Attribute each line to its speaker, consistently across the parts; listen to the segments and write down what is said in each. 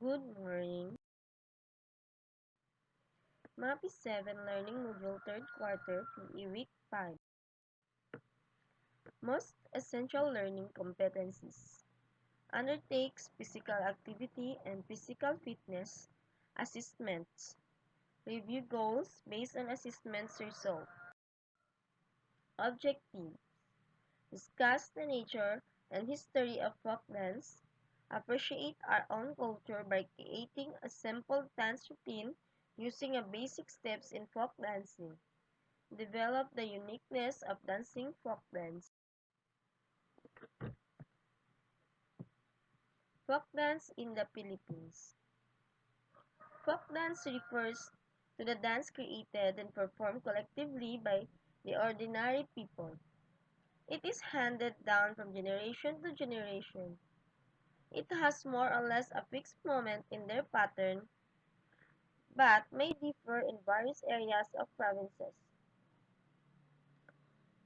Speaker 1: Good morning. MAPEH7 Learning Module 3rd Quarter PE Week 5. Most essential learning competencies. Undertakes physical activity and physical fitness assessments. Review goals based on assessments result. Objectives. Discuss the nature and history of folk dance. Appreciate our own culture by creating a simple dance routine using a basic steps in folk dancing. Develop the uniqueness of dancing folk dance. Folk dance in the Philippines. Folk dance refers to the dance created and performed collectively by the ordinary people. It is handed down from generation to generation. It has more or less a fixed moment in their pattern, but may differ in various areas of provinces.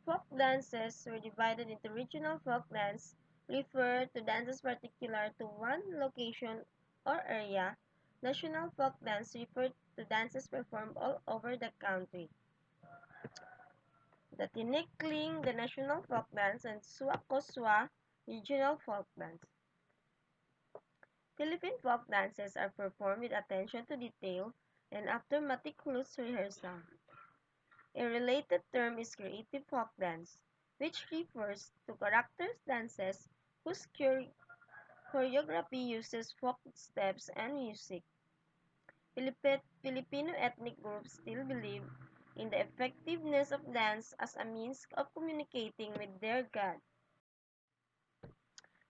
Speaker 1: Folk dances were divided into regional folk dance, refer to dances particular to one location or area. National folk dance refer to dances performed all over the country. The Tinikling, the national folk dance, and Suakoswa, regional folk dance. Philippine folk dances are performed with attention to detail and after meticulous rehearsal. A related term is creative folk dance, which refers to character dances whose choreography uses folk steps and music. Filipino ethnic groups still believe in the effectiveness of dance as a means of communicating with their God.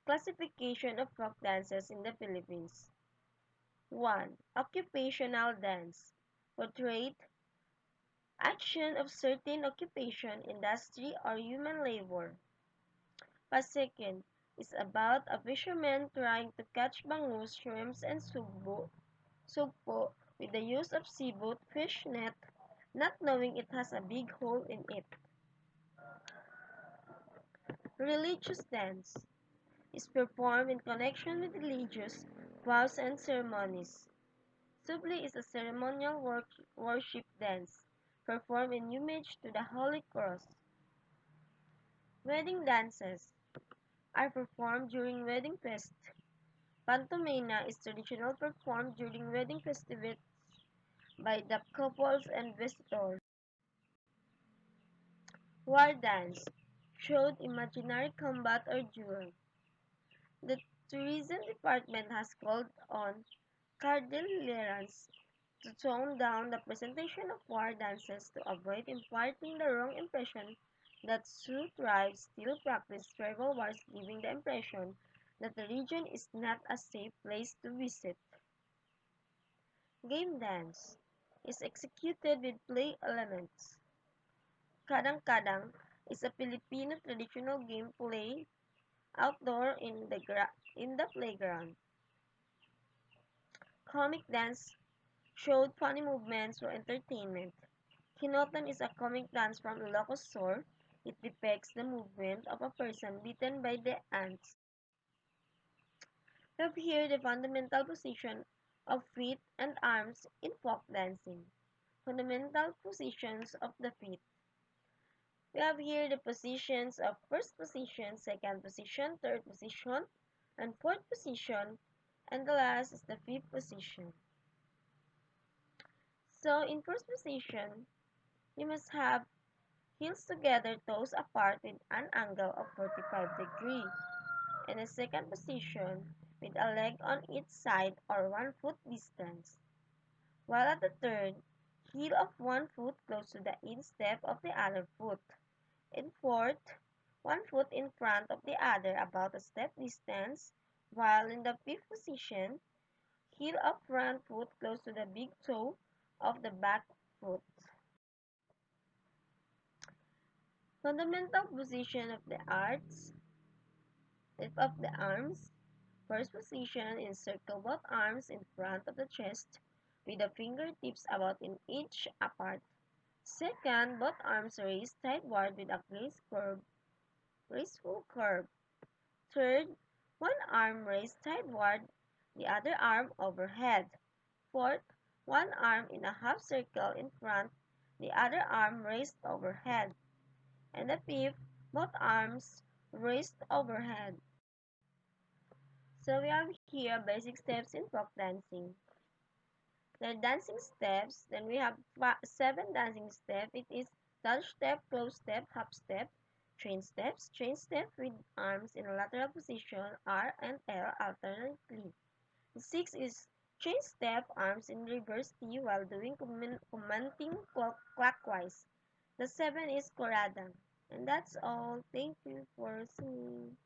Speaker 1: Classification of folk dances in the Philippines. 1. Occupational dance. Portray action of certain occupation, industry, or human labor. Second is about a fisherman trying to catch bangus, shrimps, and sugpo with the use of seaboat fish net, not knowing it has a big hole in it. Religious dance is performed in connection with religious vows and ceremonies. Subli is a ceremonial worship dance performed in homage to the Holy Cross. Wedding dances are performed during wedding fest. Pantomima is traditional performed during wedding festivities by the couples and visitors. War dance showed imaginary combat or duel. The tourism department has called on Cordilleras to tone down the presentation of war dances to avoid imparting the wrong impression that Sioux tribes still practice tribal wars, giving the impression that the region is not a safe place to visit. Game dance is executed with play elements. Kadang-kadang is a Filipino traditional game played outdoor in the playground. Comic dance showed funny movements for entertainment. Kinoton is a comic dance from Ilocos Sur. It depicts the movement of a person bitten by the ants. We have here the fundamental position of feet and arms in folk dancing. Fundamental positions of the feet. We have here the positions of first position, second position, third position, and fourth position, and the last is the fifth position. So in first position, you must have heels together, toes apart with an angle of 45 degrees. In the second position, with a leg on each side or 1 foot distance. While at the third, heel of one foot close to the instep of the other foot. In fourth, 1 foot in front of the other about a step distance. While in the fifth position, heel of front foot close to the big toe of the back foot. Fundamental position of the arms. First position, encircle both arms in front of the chest with the fingertips about an inch apart. Second, both arms raised tideward with a graceful curve. Third, one arm raised tideward the other arm overhead. Fourth, one arm in a half circle in front, the other arm raised overhead. And the fifth, both arms raised overhead. So we have here basic steps in folk dancing. The dancing steps, then we have 7 dancing steps. It is touch step, close step, hop step, chain step with arms in a lateral position, R and L alternately. The 6 is chain step, arms in reverse T while doing commenting clockwise. The 7 is Korada. And that's all. Thank you for listening.